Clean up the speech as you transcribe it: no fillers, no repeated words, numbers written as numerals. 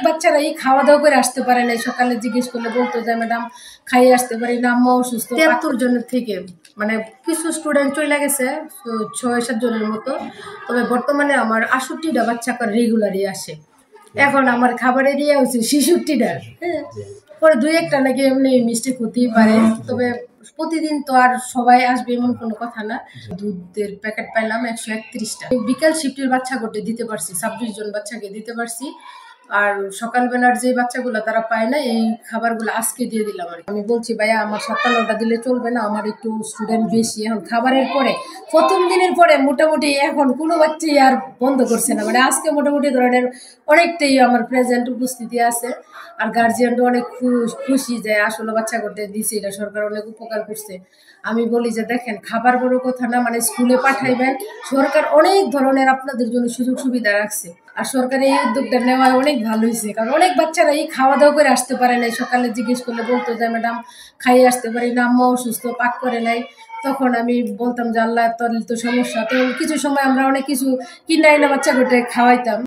বাচ্চারাই খাওয়া দাওয়া করে আসতে পারে না, সকালে জিজ্ঞেস করলে বলতো যে ম্যাডাম খাইয়ে আসতে পারি না, আম্মা অসুস্থ। 73 জনের থেকে মানে কিছু স্টুডেন্ট চলে গেছে 6-7 জনের মতো, তবে বর্তমানে আমার 68টা বাচ্চা রেগুলারই আসে। এখন আমার খাবার এরিয়া হচ্ছে 66টা। হ্যাঁ, পরে 2-1টা নাকি এমনি মিস্টেক হতেই পারে, তবে প্রতিদিন তো আর সবাই আসবে এমন কোনো কথা না। দুধের প্যাকেট পাইলাম 131টা। বিকাল শিফটের বাচ্চা করতে দিতে পারছি, 26 জন বাচ্চাকে দিতে পারছি। আর সকালবেলার যে বাচ্চাগুলো তারা পায় না, এই খাবারগুলো আজকে দিয়ে দিলাম। আমি বলছি ভাইয়া আমার 7টা-9টা দিলে চলবে না, আমার একটু স্টুডেন্ট বেশি। এখন খাবারের পরে প্রথম দিনের পরে মোটামুটি এখন কোনো বাচ্চাই আর বন্ধ করছে না, মানে আজকে মোটামুটি ধরনের অনেকটাই আমার প্রেজেন্ট উপস্থিতি আছে। আর গার্জিয়ানরা অনেক খুশি যে আসলে বাচ্চা করতে দিছে, এটা সরকার অনেক উপকার করছে। আমি বলি যে দেখেন খাবার বড় কথা না, মানে স্কুলে পাঠাইবেন, সরকার অনেক ধরনের আপনাদের জন্য সুযোগ সুবিধা রাখছে। আর সরকারের এই উদ্যোগটা নেওয়া অনেক ভালো হয়েছে, কারণ অনেক বাচ্চারাই খাওয়া দাওয়া করে আসতে পারে নাই, সকালে জিজ্ঞেস করলে বলতো যে ম্যাডাম খাইয়ে আসতে পারি না, আম্মা অসুস্থ, পাক করে নাই। তখন আমি বলতাম যে আল্লাহ, তোর তো সমস্যা। তো কিছু সময় আমরা অনেক কিছু কিনে এনে বাচ্চা করতে খাওয়াইতাম।